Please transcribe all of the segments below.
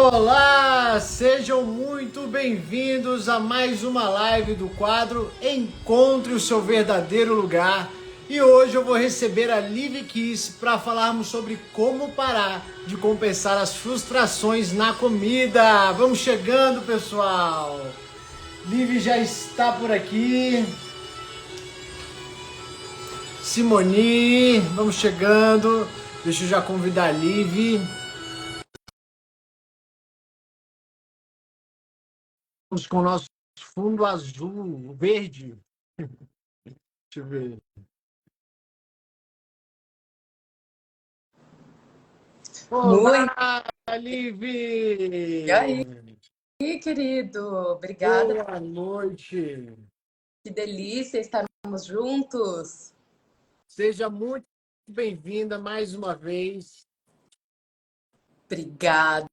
Olá, sejam muito bem-vindos a mais uma live do quadro Encontre o seu verdadeiro lugar. E hoje eu vou receber a Liv Kiss para falarmos sobre como parar de compensar as frustrações na comida. Vamos chegando, pessoal. Liv já está por aqui. Simoni, vamos chegando. Deixa eu já convidar a Liv. Vamos com o nosso fundo azul, verde. Deixa eu ver. Muito. Olá, E aí, Liv! querido? Obrigada. Boa noite. Que delícia estarmos juntos. Seja muito bem-vinda mais uma vez. Obrigada.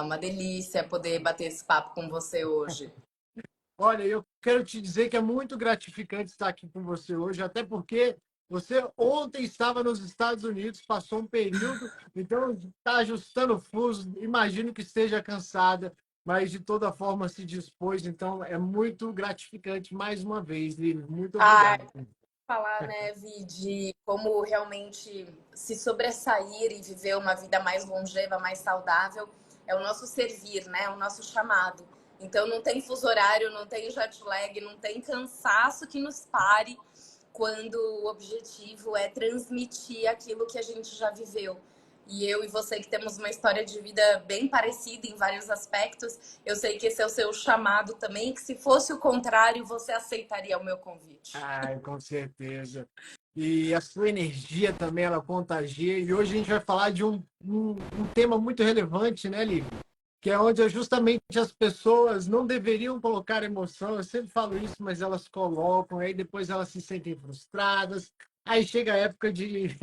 Uma delícia poder bater esse papo com você hoje. Olha, eu quero te dizer que é muito gratificante estar aqui com você hoje, até porque você ontem estava nos Estados Unidos, passou um período, então está ajustando o fuso. Imagino que esteja cansada, mas de toda forma se dispôs. Então é muito gratificante mais uma vez, Liv. Muito Ah, obrigado. falar, né, Vi, de como realmente se sobressair e viver uma vida mais longeva, mais saudável, é o nosso servir, né? O nosso chamado. Então não tem fuso horário, não tem jet lag, não tem cansaço que nos pare quando o objetivo é transmitir aquilo que a gente já viveu. E eu e você que temos uma história de vida bem parecida em vários aspectos, eu sei que esse é o seu chamado também, que se fosse o contrário, você aceitaria o meu convite. Ai, com certeza. E a sua energia também, ela contagia. E hoje a gente vai falar de um tema muito relevante, né, Lívia? Que é onde justamente as pessoas não deveriam colocar emoção. Eu sempre falo isso, mas elas colocam, aí depois elas se sentem frustradas. Aí chega a época de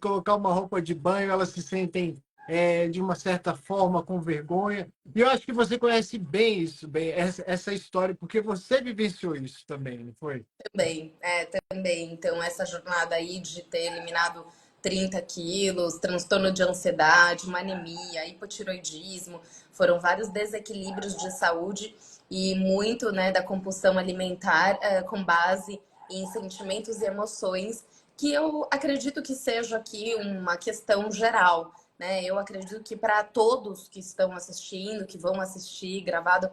colocar uma roupa de banho, elas se sentem de uma certa forma com vergonha. E eu acho que você conhece bem isso, bem essa história, porque você vivenciou isso também, não foi? Também. Então, essa jornada aí de ter eliminado 30 quilos, transtorno de ansiedade, uma anemia, hipotiroidismo, foram vários desequilíbrios de saúde e muito, né, da compulsão alimentar com base em sentimentos e emoções, que eu acredito que seja aqui uma questão geral, né? Eu acredito que para todos que estão assistindo, que vão assistir gravado,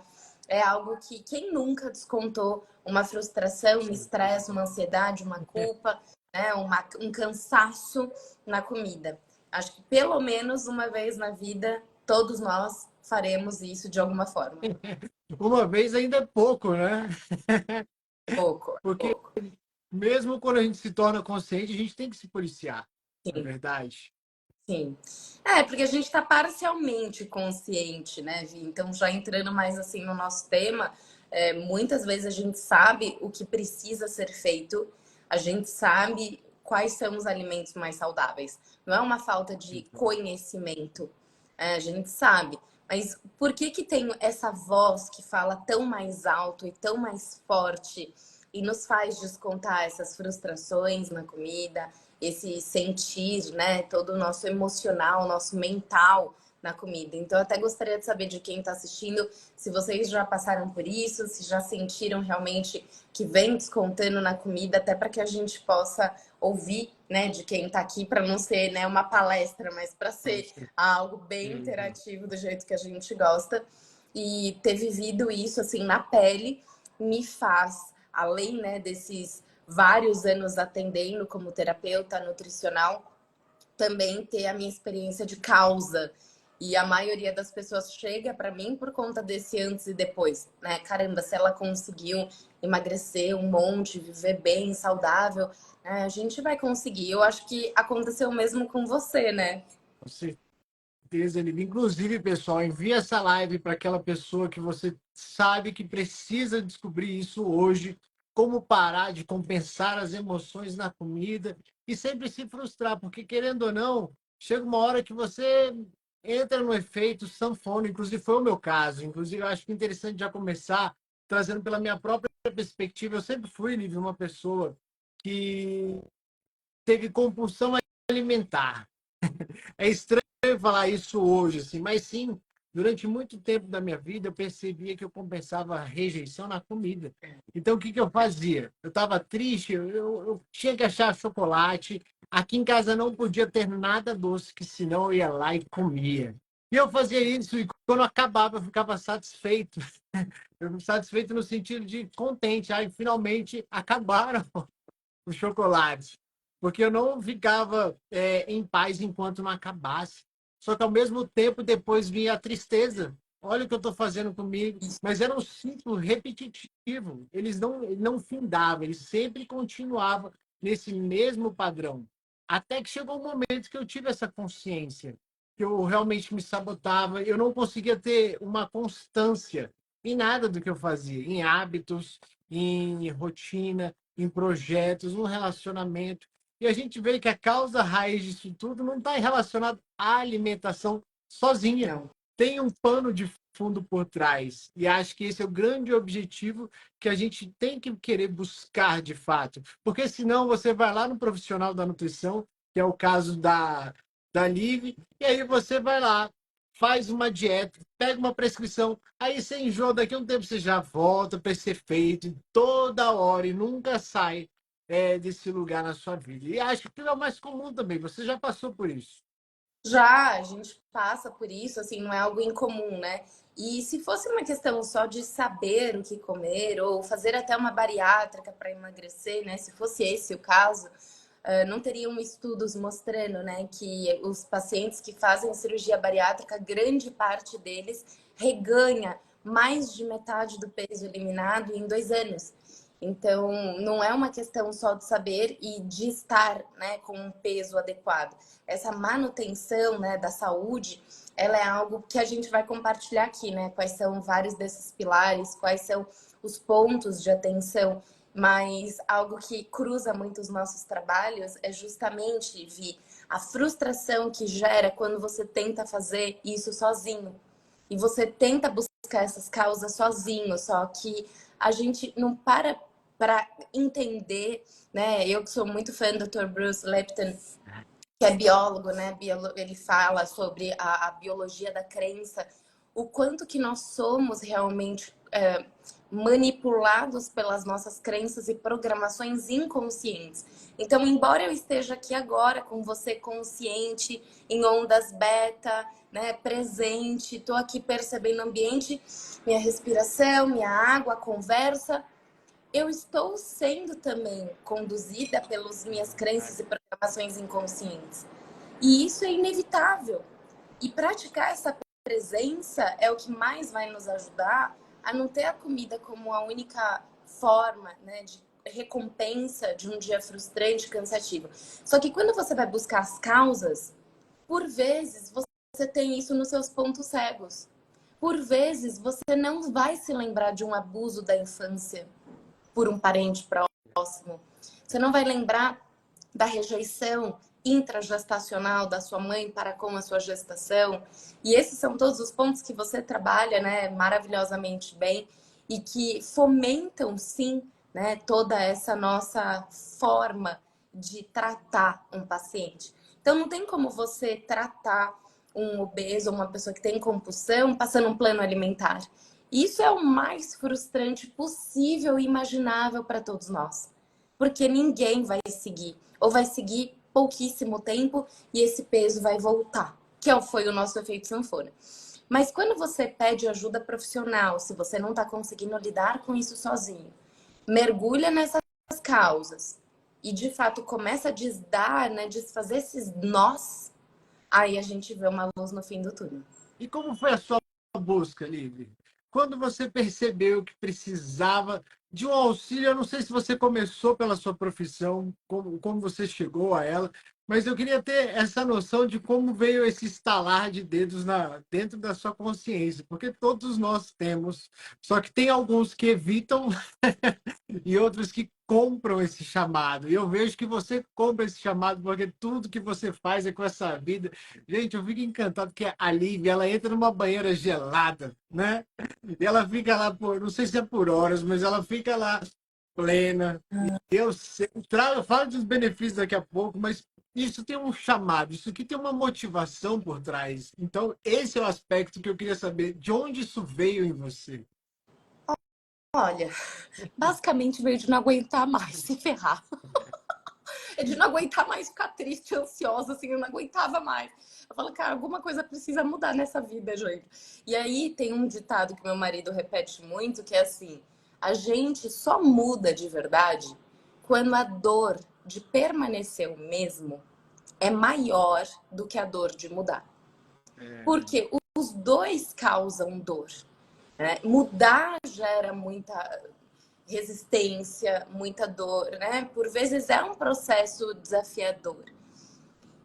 é algo que quem nunca descontou uma frustração, um estresse, uma ansiedade, uma culpa, né? Um cansaço na comida. Acho que pelo menos uma vez na vida, todos nós faremos isso de alguma forma. Uma vez ainda é pouco, né? Pouco, Porque pouco. mesmo quando a gente se torna consciente, a gente tem que se policiar, não é Sim, verdade? sim. É, porque a gente está parcialmente consciente, né, Vi? Então, já entrando mais assim no nosso tema, muitas vezes a gente sabe o que precisa ser feito, a gente sabe quais são os alimentos mais saudáveis. Não é uma falta de conhecimento, a gente sabe. Mas por que que tem essa voz que fala tão mais alto e tão mais forte e nos faz descontar essas frustrações na comida, esse sentir, né, todo o nosso emocional, nosso mental na comida. Então, eu até gostaria de saber de quem está assistindo, se vocês já passaram por isso, se já sentiram realmente que vem descontando na comida, até para que a gente possa ouvir, né, de quem está aqui, para não ser, né, uma palestra, mas para Com ser algo bem certeza. interativo do jeito que a gente gosta. E ter vivido isso assim na pele me faz, além, né, desses vários anos atendendo como terapeuta nutricional, também ter a minha experiência de causa. E a maioria das pessoas chega para mim por conta desse antes e depois, né? Caramba, se ela conseguiu emagrecer um monte, viver bem, saudável, né? A gente vai conseguir. Eu acho que aconteceu o mesmo com você, né? Com certeza, Liv. Inclusive, pessoal, envia essa live para aquela pessoa que você sabe que precisa descobrir isso hoje, como parar de compensar as emoções na comida e sempre se frustrar, porque querendo ou não, chega uma hora que você entra no efeito sanfona, inclusive foi o meu caso. Inclusive, eu acho que é interessante já começar trazendo pela minha própria perspectiva. Eu sempre fui, Liv, uma pessoa que teve compulsão alimentar. É estranho falar isso hoje, assim, mas sim, Durante muito tempo da minha vida, eu percebia que eu compensava a rejeição na comida. Então, o que eu fazia? Eu estava triste, eu tinha que achar chocolate. Aqui em casa não podia ter nada doce, que senão eu ia lá e comia. E eu fazia isso, e quando acabava, eu ficava satisfeito. Eu satisfeito no sentido de contente. Aí, finalmente, acabaram os chocolates, porque eu não ficava em paz enquanto não acabasse. Só que ao mesmo tempo depois vinha a tristeza. Olha o que eu estou fazendo comigo. Mas era um ciclo repetitivo. Ele não findava, ele sempre continuava nesse mesmo padrão. Até que chegou um momento que eu tive essa consciência, que eu realmente me sabotava, eu não conseguia ter uma constância em nada do que eu fazia, em hábitos, em rotina, em projetos, no relacionamento. E a gente vê que a causa raiz disso tudo não está relacionada à alimentação sozinha. Não. Tem um pano de fundo por trás. E acho que esse é o grande objetivo que a gente tem que querer buscar de fato. Porque senão você vai lá no profissional da nutrição, que é o caso da Liv, e aí você vai lá, faz uma dieta, pega uma prescrição, aí você enjoa, daqui a um tempo você já volta para ser feito toda hora e nunca sai desse lugar na sua vida. E acho que é o mais comum também, você já passou por isso. Já, a gente passa por isso, assim, não é algo incomum, né? E se fosse uma questão só de saber o que comer ou fazer até uma bariátrica para emagrecer, né? Se fosse esse o caso, não teriam estudos mostrando, né, que os pacientes que fazem cirurgia bariátrica, grande parte deles reganha mais de metade do peso eliminado em 2 anos. Então, não é uma questão só de saber e de estar, né, com um peso adequado. Essa manutenção, né, da saúde, ela é algo que a gente vai compartilhar aqui, né? Quais são vários desses pilares, quais são os pontos de atenção, mas algo que cruza muito os nossos trabalhos é justamente, Vi, a frustração que gera quando você tenta fazer isso sozinho. E você tenta buscar essas causas sozinho, só que a gente não para entender, né? Eu que sou muito fã do Dr. Bruce Lipton, que é biólogo, né? Ele fala sobre a biologia da crença, o quanto que nós somos realmente manipulados pelas nossas crenças e programações inconscientes. Então, embora eu esteja aqui agora com você consciente, em ondas beta, né, presente, estou aqui percebendo o ambiente, minha respiração, minha água, a conversa, eu estou sendo também conduzida pelas minhas crenças e programações inconscientes. E isso é inevitável. E praticar essa presença é o que mais vai nos ajudar a não ter a comida como a única forma, né, de recompensa de um dia frustrante, cansativo. Só que quando você vai buscar as causas, por vezes você tem isso nos seus pontos cegos. Por vezes você não vai se lembrar de um abuso da infância por um parente próximo. Você não vai lembrar da rejeição intragestacional da sua mãe para com a sua gestação. E esses são todos os pontos que você trabalha, né, maravilhosamente bem e que fomentam, sim, né, toda essa nossa forma de tratar um paciente. Então, não tem como você tratar um obeso ou uma pessoa que tem compulsão passando um plano alimentar. Isso é o mais frustrante possível e imaginável para todos nós. Porque ninguém vai seguir, ou vai seguir pouquíssimo tempo e esse peso vai voltar, que foi o nosso efeito sanfona. Mas quando você pede ajuda profissional, se você não está conseguindo lidar com isso sozinho, mergulha nessas causas e de fato começa a desdar, né, desfazer esses nós, aí a gente vê uma luz no fim do túnel. E como foi a sua busca, Liv? Quando você percebeu que precisava de um auxílio, eu não sei se você começou pela sua profissão, como você chegou a ela, mas eu queria ter essa noção de como veio esse estalar de dedos dentro da sua consciência, porque todos nós temos, só que tem alguns que evitam e outros que compram esse chamado. E eu vejo que você compra esse chamado porque tudo que você faz é com essa vida. Gente, eu fico encantado que a Lívia, ela entra numa banheira gelada, né? E ela fica lá por, não sei se é por horas, mas ela fica lá plena. Eu sei, eu falo dos benefícios daqui a pouco, mas isso tem um chamado, isso aqui tem uma motivação por trás. Então, esse é o aspecto que eu queria saber, de onde isso veio em você? Olha, basicamente veio de não aguentar mais, se ferrar. É de não aguentar mais ficar triste, ansiosa, assim, eu não aguentava mais. Eu falo, cara, alguma coisa precisa mudar nessa vida, gente. E aí tem um ditado que meu marido repete muito, que é assim: a gente só muda de verdade quando a dor de permanecer o mesmo é maior do que a dor de mudar. Porque os dois causam dor, né? Mudar gera muita resistência, muita dor, né? Por vezes é um processo desafiador.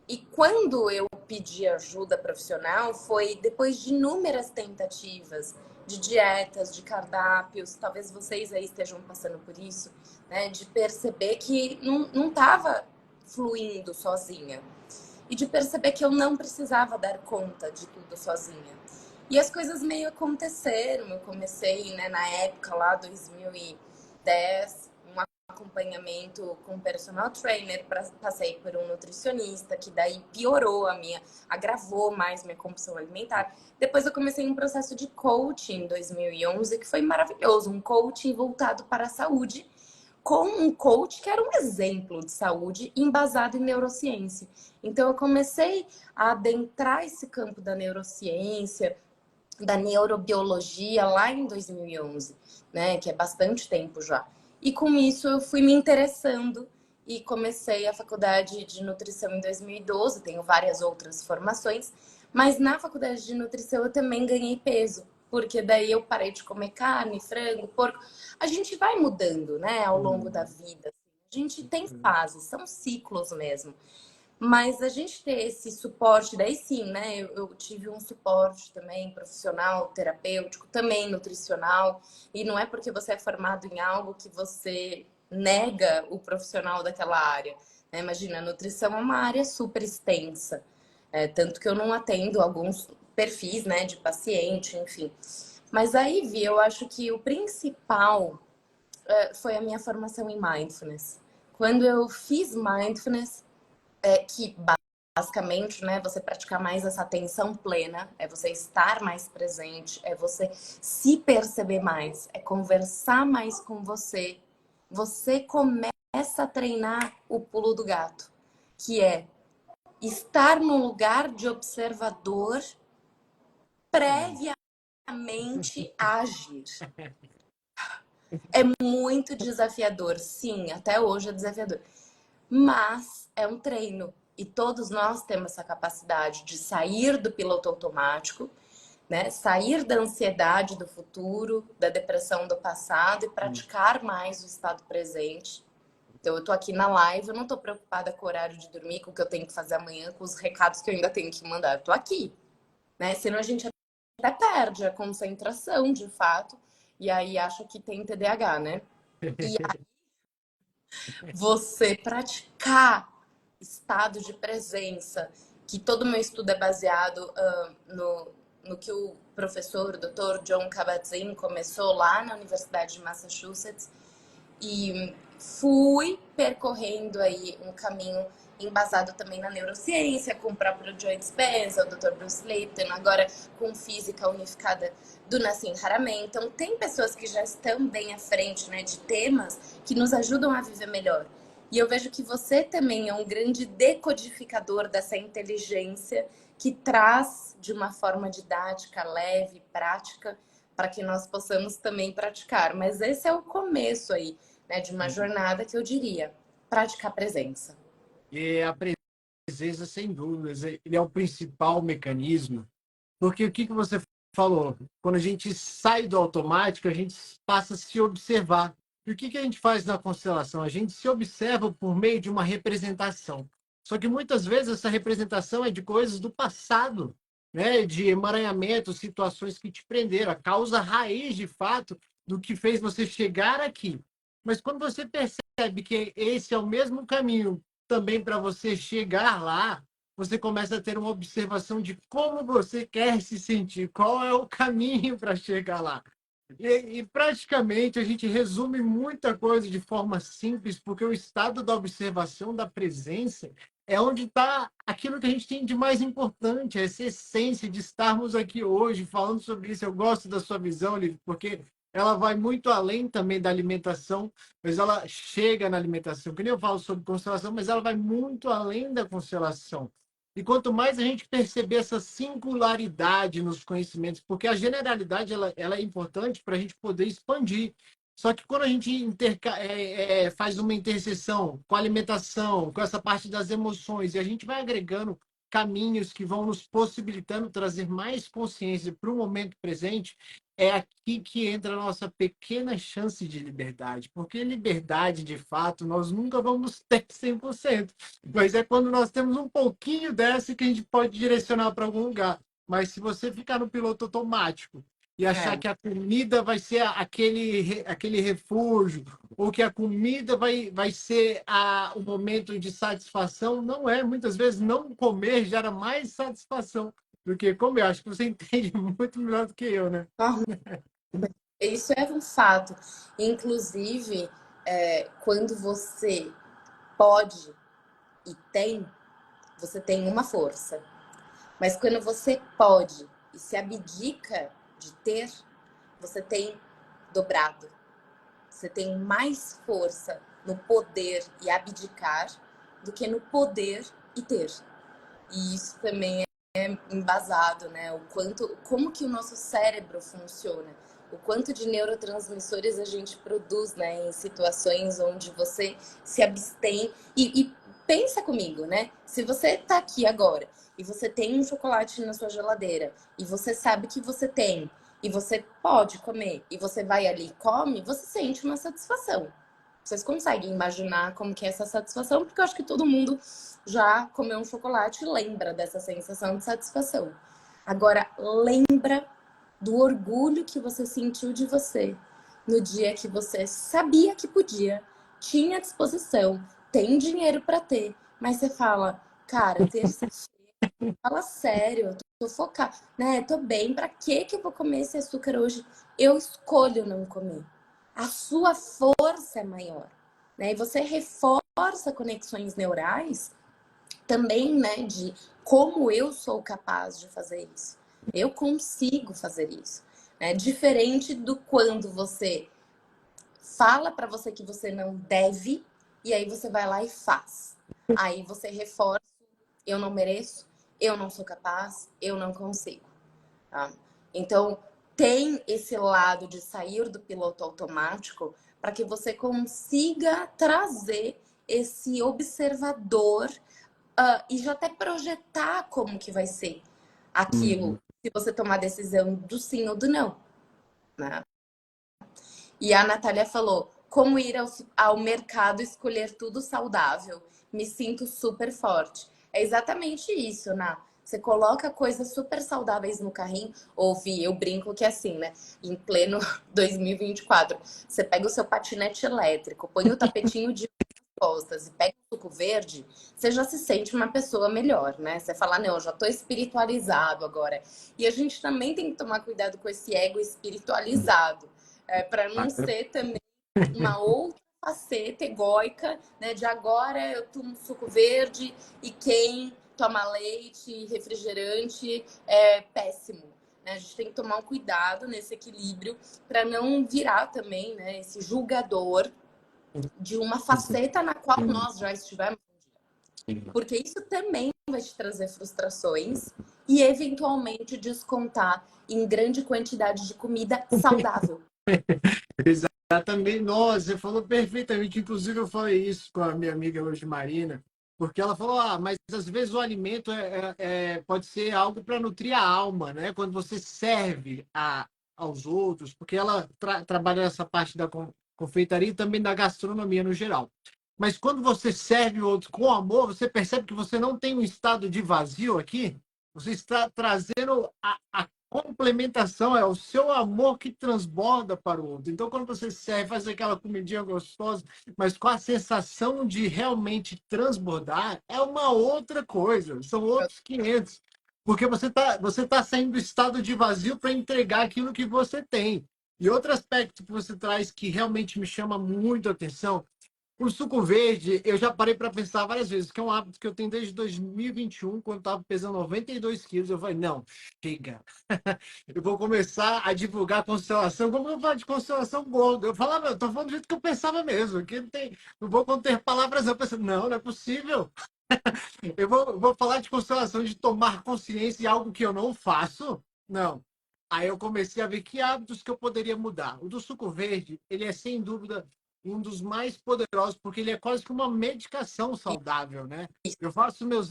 E quando eu pedi ajuda profissional foi depois de inúmeras tentativas de dietas, de cardápios, talvez vocês aí estejam passando por isso, né? De perceber que não estava fluindo sozinha. E de perceber que eu não precisava dar conta de tudo sozinha. E as coisas meio aconteceram. Eu comecei, né, na época lá, 2010, um acompanhamento com um personal trainer, passei por um nutricionista, que daí piorou agravou mais minha compulsão alimentar. Depois eu comecei um processo de coaching em 2011, que foi maravilhoso, um coaching voltado para a saúde, com um coach que era um exemplo de saúde embasado em neurociência. Então eu comecei a adentrar esse campo da neurociência, da neurobiologia lá em 2011, né, que é bastante tempo já. E com isso eu fui me interessando e comecei a faculdade de nutrição em 2012, tenho várias outras formações, mas na faculdade de nutrição eu também ganhei peso, porque daí eu parei de comer carne, frango, porco. A gente vai mudando, né, ao longo da vida. A gente tem fases, são ciclos mesmo. Mas a gente ter esse suporte, daí sim, né? Eu tive um suporte também profissional, terapêutico, também nutricional. E não é porque você é formado em algo que você nega o profissional daquela área, né? Imagina, a nutrição é uma área super extensa. Tanto que eu não atendo alguns perfis, né, de paciente, enfim. Mas aí, Vi, eu acho que o principal foi a minha formação em mindfulness. Quando eu fiz mindfulness, que basicamente, né, você praticar mais essa atenção plena, é você estar mais presente, é você se perceber mais, é conversar mais com você. Você começa a treinar o pulo do gato, que é estar num lugar de observador previamente a agir. É muito desafiador, sim, até hoje é desafiador. Mas é um treino e todos nós temos essa capacidade de sair do piloto automático, né? Sair da ansiedade do futuro, da depressão do passado e praticar mais o estado presente. Então eu tô aqui na live, eu não tô preocupada com o horário de dormir, com o que eu tenho que fazer amanhã, com os recados que eu ainda tenho que mandar. Eu tô aqui, né? Senão a gente até perde a concentração, de fato, e aí acha que tem TDAH, né? E você praticar estado de presença, que todo o meu estudo é baseado no que o professor, o Dr. John Kabat-Zinn começou lá na Universidade de Massachusetts, e fui percorrendo aí um caminho embasado também na neurociência, com o próprio Joe Dispenza, o Dr. Bruce Lipton, agora com física unificada do Nassim Haramein. Então, tem pessoas que já estão bem à frente, né, de temas que nos ajudam a viver melhor. E eu vejo que você também é um grande decodificador dessa inteligência que traz de uma forma didática, leve, prática, para que nós possamos também praticar. Mas esse é o começo aí, né, de uma jornada que eu diria, praticar presença. E a presença, sem dúvidas, ele é o principal mecanismo, porque o que você falou? Quando a gente sai do automático, a gente passa a se observar. E o que a gente faz na constelação? A gente se observa por meio de uma representação. Só que muitas vezes essa representação é de coisas do passado, né? De emaranhamentos, situações que te prenderam, a causa raiz, de fato, do que fez você chegar aqui. Mas quando você percebe que esse é o mesmo caminho também para você chegar lá, você começa a ter uma observação de como você quer se sentir, qual é o caminho para chegar lá. E praticamente a gente resume muita coisa de forma simples, porque o estado da observação, da presença, é onde está aquilo que a gente tem de mais importante, essa essência de estarmos aqui hoje falando sobre isso. Eu gosto da sua visão, Liv, porque ela vai muito além também da alimentação, mas ela chega na alimentação. Que nem eu falo sobre constelação, mas ela vai muito além da constelação. E quanto mais a gente perceber essa singularidade nos conhecimentos, porque a generalidade ela é importante para a gente poder expandir. Só que quando a gente faz uma interseção com a alimentação, com essa parte das emoções, e a gente vai agregando caminhos que vão nos possibilitando trazer mais consciência para o momento presente, é aqui que entra a nossa pequena chance de liberdade. Porque liberdade, de fato, nós nunca vamos ter 100%. Mas é quando nós temos um pouquinho dessa que a gente pode direcionar para algum lugar. Mas se você ficar no piloto automático e achar É. que a comida vai ser aquele refúgio, ou que a comida vai ser o momento de satisfação, não é. Muitas vezes não comer gera mais satisfação do que comer. Acho que você entende muito melhor do que eu, né? Isso é um fato. Inclusive, quando você pode e tem, você tem uma força. Mas quando você pode e se abdica de ter, você tem dobrado. Você tem mais força no poder e abdicar do que no poder e ter. E isso também é embasado, né? O quanto, como que o nosso cérebro funciona, o quanto de neurotransmissores a gente produz, né? Em situações onde você se abstém e pensa comigo, né? Se você tá aqui agora e você tem um chocolate na sua geladeira e você sabe que você tem e você pode comer e você vai ali e come, você sente uma satisfação. Vocês conseguem imaginar como que é essa satisfação? Porque eu acho que todo mundo já comeu um chocolate e lembra dessa sensação de satisfação. Agora, lembra do orgulho que você sentiu de você no dia que você sabia que podia, tinha disposição, tem dinheiro para ter, mas você fala, cara, terça-feira, fala sério, eu tô focada, né? Tô bem, pra que eu vou comer esse açúcar hoje? Eu escolho não comer. A sua força é maior, né? E você reforça conexões neurais também, né, de como eu sou capaz de fazer isso. Eu consigo fazer isso, né? Diferente do quando você fala para você que você não deve e aí você vai lá e faz. Aí você reforça, eu não mereço, eu não sou capaz, eu não consigo. Tá? Então, tem esse lado de sair do piloto automático para que você consiga trazer esse observador e já até projetar como que vai ser aquilo se você tomar a decisão do sim ou do não, né? E a Natália falou, como ir ao mercado escolher tudo saudável? Me sinto super forte. É exatamente isso, Ná. Você coloca coisas super saudáveis no carrinho. Ouvi, eu brinco que é assim, né? Em pleno 2024, você pega o seu patinete elétrico, põe o tapetinho de costas e pega o suco verde, você já se sente uma pessoa melhor, né? Você fala, não, eu já tô espiritualizado agora. E a gente também tem que tomar cuidado com esse ego espiritualizado, para não ser também uma outra faceta egóica, né? De agora eu tomo suco verde e quem toma leite, refrigerante é péssimo. Né? A gente tem que tomar um cuidado nesse equilíbrio para não virar também, né, esse julgador de uma faceta na qual nós já estivemos um dia. Porque isso também vai te trazer frustrações e eventualmente descontar em grande quantidade de comida saudável. Exatamente. Nossa, você falou perfeitamente. Inclusive, eu falei isso com a minha amiga hoje, Marina, porque ela falou: mas às vezes o alimento pode ser algo para nutrir a alma, né? Quando você serve aos outros, porque ela trabalha nessa parte da confeitaria e também da gastronomia no geral. Mas quando você serve o outro com amor, você percebe que você não tem um estado de vazio aqui. Você está trazendo a complementação, é o seu amor que transborda para o outro. Então, quando você serve, faz aquela comidinha gostosa, mas com a sensação de realmente transbordar, é uma outra coisa, são outros 500. Porque você tá saindo do estado de vazio para entregar aquilo que você tem. E outro aspecto que você traz que realmente me chama muito a atenção, o suco verde, eu já parei para pensar várias vezes, que é um hábito que eu tenho desde 2021, quando estava pesando 92 quilos. Eu falei, não, chega. Eu vou começar a divulgar constelação. Como eu falo de constelação gorda? Eu falava, eu tô falando do jeito que eu pensava mesmo, que não tem, não vou conter palavras. Eu pensei, não, não é possível. Eu vou falar de constelação, de tomar consciência de algo que eu não faço? Não. Aí eu comecei a ver que hábitos que eu poderia mudar. O do suco verde, ele é sem dúvida um dos mais poderosos, porque ele é quase que uma medicação saudável, né? Eu faço meus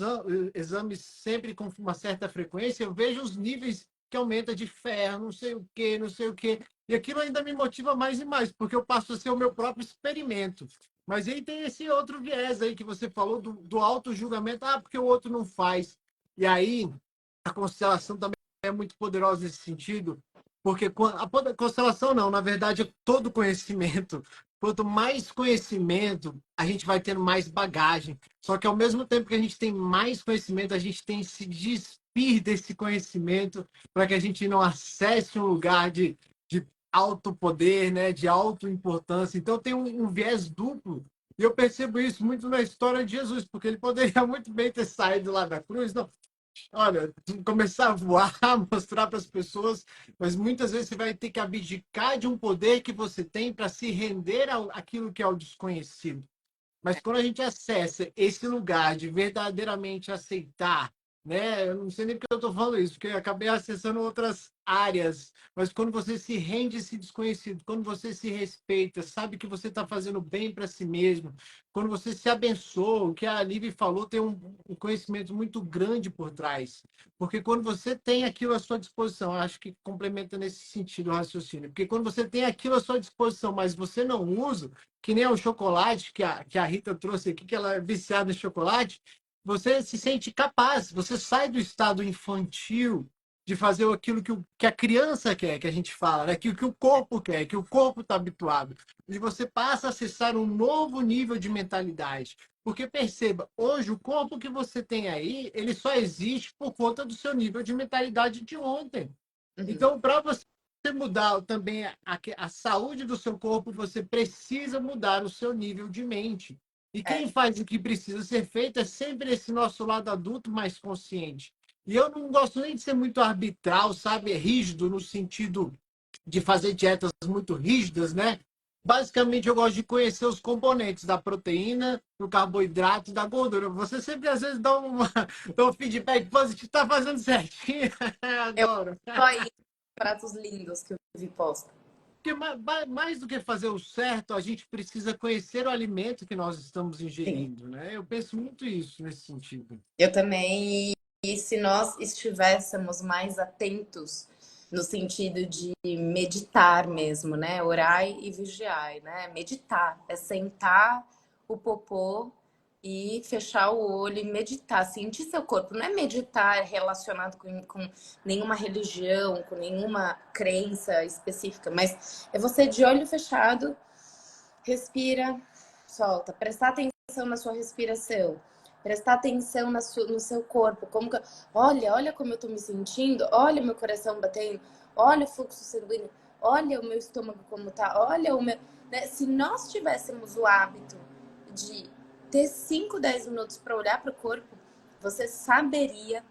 exames sempre com uma certa frequência, eu vejo os níveis que aumenta de ferro, não sei o quê, não sei o quê. E aquilo ainda me motiva mais e mais, porque eu passo a ser o meu próprio experimento. Mas aí tem esse outro viés aí que você falou do auto-julgamento, porque o outro não faz. E aí a constelação também é muito poderosa nesse sentido, porque a constelação não, na verdade, é todo conhecimento. Quanto mais conhecimento, a gente vai tendo mais bagagem. Só que ao mesmo tempo que a gente tem mais conhecimento, a gente tem que se despir desse conhecimento para que a gente não acesse um lugar de alto poder, né, de alta importância. Então tem um viés duplo. E eu percebo isso muito na história de Jesus, porque ele poderia muito bem ter saído lá da cruz, não, olha, começar a voar, mostrar para as pessoas, mas muitas vezes você vai ter que abdicar de um poder que você tem para se render àquilo que é o desconhecido. Mas quando a gente acessa esse lugar de verdadeiramente aceitar, né? Eu não sei nem porque eu estou falando isso, porque eu acabei acessando outras áreas. Mas quando você se rende a esse desconhecido, quando você se respeita, sabe que você está fazendo bem para si mesmo, quando você se abençoa, o que a Lívia falou tem um conhecimento muito grande por trás. Porque quando você tem aquilo à sua disposição, acho que complementa nesse sentido o raciocínio. Porque quando você tem aquilo à sua disposição, mas você não usa, que nem o chocolate que a Rita trouxe aqui, que ela é viciada em chocolate, você se sente capaz, você sai do estado infantil de fazer aquilo que a criança quer, que a gente fala, né? Que o corpo quer, que o corpo está habituado. E você passa a acessar um novo nível de mentalidade. Porque perceba, hoje o corpo que você tem aí, ele só existe por conta do seu nível de mentalidade de ontem. Uhum. Então, para você mudar também a saúde do seu corpo, você precisa mudar o seu nível de mente. E É, quem faz o que precisa ser feito é sempre esse nosso lado adulto mais consciente. E eu não gosto nem de ser muito arbitral, sabe? Rígido no sentido de fazer dietas muito rígidas, né? Basicamente, eu gosto de conhecer os componentes da proteína, do carboidrato e da gordura. Você sempre, às vezes, dá um feedback positivo, está fazendo certinho. eu Adoro. tô aí pratos lindos que eu vi posta. Porque mais do que fazer o certo, a gente precisa conhecer o alimento que nós estamos Sim. ingerindo, né? Eu penso muito isso nesse sentido. Eu também. E se nós estivéssemos mais atentos no sentido de meditar mesmo, né? Orai e vigiai, né? Meditar é sentar o popô e fechar o olho e meditar, sentir seu corpo. Não é meditar relacionado com nenhuma religião, com nenhuma crença específica, mas é você de olho fechado, respira, solta, prestar atenção na sua respiração, prestar atenção no seu corpo, olha como eu tô me sentindo, olha meu coração batendo, olha o fluxo sanguíneo, olha o meu estômago como tá, olha o meu, né? Se nós tivéssemos o hábito de ter 5, 10 minutos para olhar para o corpo, você saberia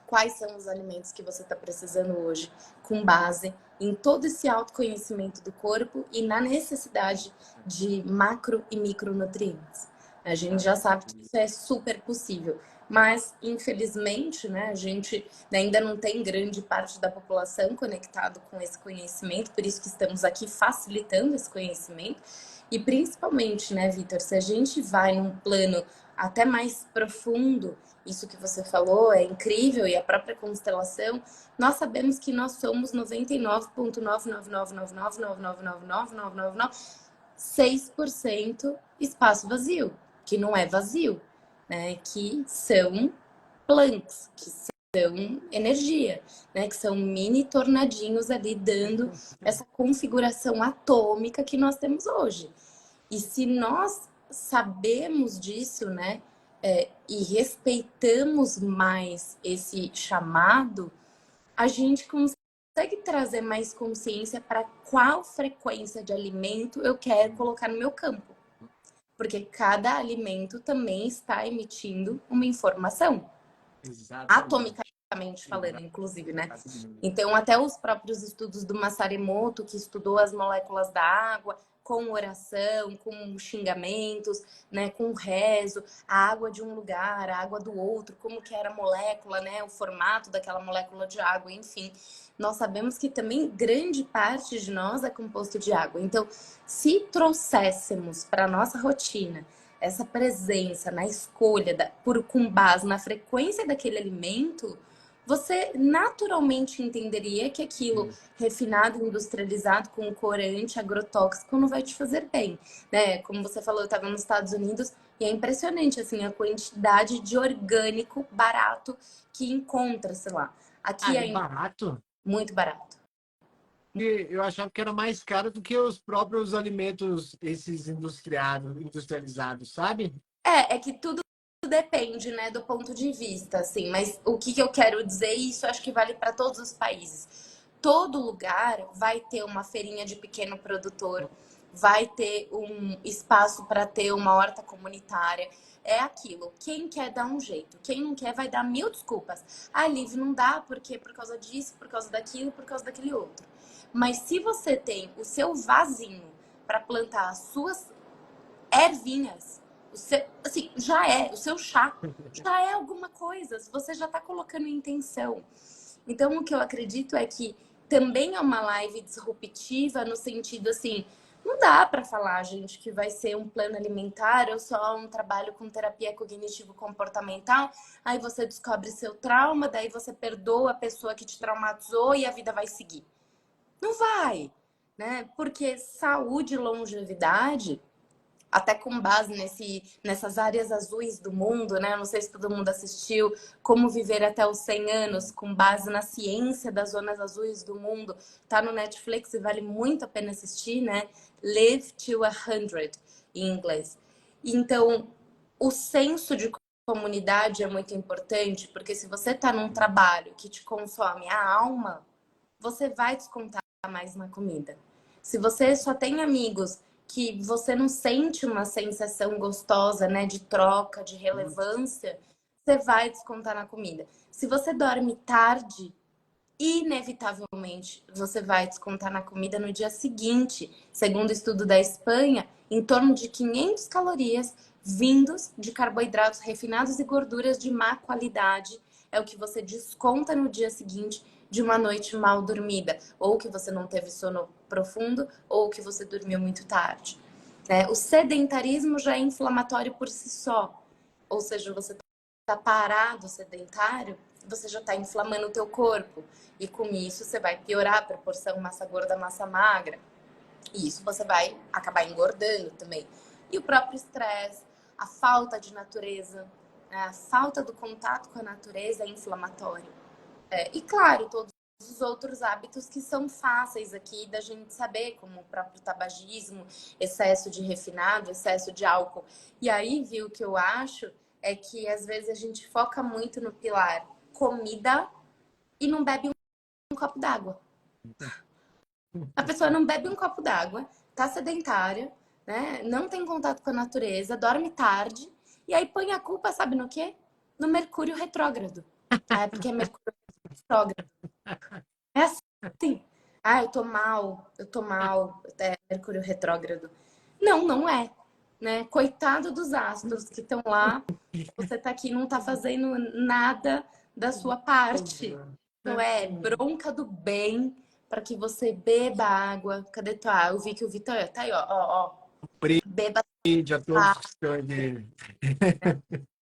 quais são os alimentos que você está precisando hoje, com base em todo esse autoconhecimento do corpo e na necessidade de macro e micronutrientes. A gente já sabe que isso é super possível, mas infelizmente, né, a gente ainda não tem grande parte da população conectado com esse conhecimento, por isso que estamos aqui facilitando esse conhecimento. E principalmente, né, Vitor, se a gente vai num plano até mais profundo, isso que você falou é incrível, e a própria constelação, nós sabemos que nós somos 99,99999999999,6% espaço vazio, que não é vazio, né? Que são planks, que são energia, né? Que são mini tornadinhos ali dando essa configuração atômica que nós temos hoje. E se nós sabemos disso, né, e respeitamos mais esse chamado, a gente consegue trazer mais consciência para qual frequência de alimento eu quero colocar no meu campo. Porque cada alimento também está emitindo uma informação. Exatamente. Atomicamente falando, inclusive, né? Então, até os próprios estudos do Masaru Emoto, que estudou as moléculas da água, com oração, com xingamentos, né, com rezo, a água de um lugar, a água do outro, como que era a molécula, né, o formato daquela molécula de água, enfim. Nós sabemos que também grande parte de nós é composto de água. Então, se trouxéssemos para a nossa rotina essa presença na escolha, com base na frequência daquele alimento, você naturalmente entenderia que aquilo refinado, industrializado, com corante, agrotóxico, não vai te fazer bem, né? Como você falou, eu estava nos Estados Unidos e é impressionante, assim, a quantidade de orgânico barato que encontra, sei lá. Aqui É é barato. muito barato. E eu achava que era mais caro do que os próprios alimentos, esses industrializados, sabe? É que tudo depende, né, do ponto de vista, assim, mas o que eu quero dizer, isso acho que vale para todos os países. Todo lugar vai ter uma feirinha de pequeno produtor, vai ter um espaço para ter uma horta comunitária. É aquilo. Quem quer dar um jeito, quem não quer vai dar mil desculpas. Ah, Liv, não dá porque por causa disso, por causa daquilo, por causa daquele outro. Mas se você tem o seu vasinho para plantar as suas ervinhas, assim, já é, o seu chá já é alguma coisa, você já está colocando intenção. Então, o que eu acredito é que também é uma live disruptiva no sentido assim, não dá para falar, gente, que vai ser um plano alimentar ou só um trabalho com terapia cognitivo-comportamental. Aí você descobre seu trauma, daí você perdoa a pessoa que te traumatizou e a vida vai seguir. Não vai, né? Porque saúde e longevidade até com base nessas áreas azuis do mundo, né? Não sei se todo mundo assistiu Como Viver até os 100 Anos, com base na ciência das zonas azuis do mundo. Tá no Netflix e vale muito a pena assistir, né? Live to 100, em inglês. Então, o senso de comunidade é muito importante, porque se você tá num trabalho que te consome a alma, você vai descontar mais na comida. Se você só tem amigos que você não sente uma sensação gostosa, né, de troca, de relevância, você vai descontar na comida. Se você dorme tarde, inevitavelmente você vai descontar na comida no dia seguinte. Segundo o estudo da Espanha, em torno de 500 calorias vindos de carboidratos refinados e gorduras de má qualidade é o que você desconta no dia seguinte de uma noite mal dormida, ou que você não teve sono profundo, ou que você dormiu muito tarde. O sedentarismo já é inflamatório por si só, ou seja, você está parado, sedentário, você já está inflamando o teu corpo, e com isso você vai piorar a proporção massa gorda, massa magra, e isso você vai acabar engordando também. E o próprio estresse, a falta de natureza, a falta do contato com a natureza é inflamatório. E claro, todos os outros hábitos que são fáceis aqui da gente saber, como o próprio tabagismo, excesso de refinado, excesso de álcool. E aí, viu, o que eu acho é que às vezes a gente foca muito no pilar comida e não bebe um copo d'água. A pessoa não bebe um copo d'água, tá sedentária, né? Não tem contato com a natureza, dorme tarde, e aí põe a culpa, sabe no quê? No Mercúrio retrógrado. Porque é Mercúrio retrógrado. É assim. Eu tô mal, Mercúrio retrógrado. Não, não é. Né? Coitado dos astros que estão lá, você tá aqui, não tá fazendo nada da sua parte. Então é bronca do bem para que você beba água. Cadê tua? Eu vi que o Vitor tá aí, ó. Beba A todos que estão ali.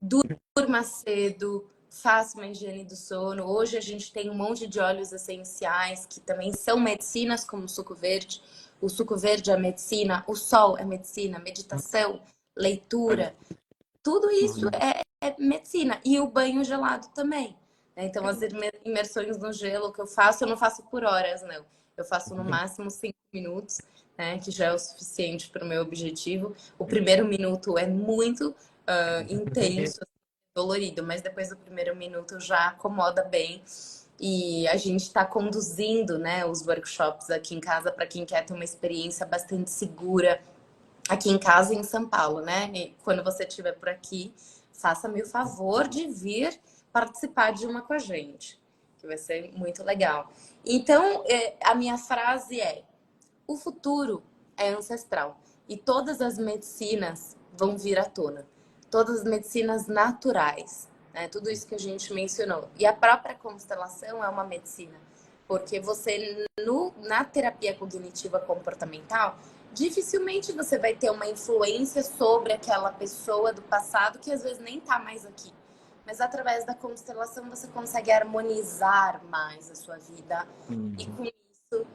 Durma cedo, faça uma higiene do sono. Hoje a gente tem um monte de óleos essenciais que também são medicinas, como o suco verde. O suco verde é medicina, o sol é medicina, meditação, leitura. Tudo isso é medicina. E o banho gelado também. Então, as imersões no gelo que eu não faço por horas, não. Eu faço no máximo 5 minutos, né, que já é o suficiente para o meu objetivo. O primeiro minuto é muito intenso, dolorido, mas depois do primeiro minuto já acomoda bem. E a gente está conduzindo, né, os workshops aqui em casa para quem quer ter uma experiência bastante segura aqui em casa em São Paulo, né? E quando você estiver por aqui, faça-me o favor de vir participar de uma com a gente, que vai ser muito legal. Então, a minha frase é: o futuro é ancestral e todas as medicinas vão vir à tona. Todas as medicinas naturais, né? Tudo isso que a gente mencionou. E a própria constelação é uma medicina, porque você, na terapia cognitiva comportamental, dificilmente você vai ter uma influência sobre aquela pessoa do passado que às vezes nem está mais aqui. Mas através da constelação você consegue harmonizar mais a sua vida e com isso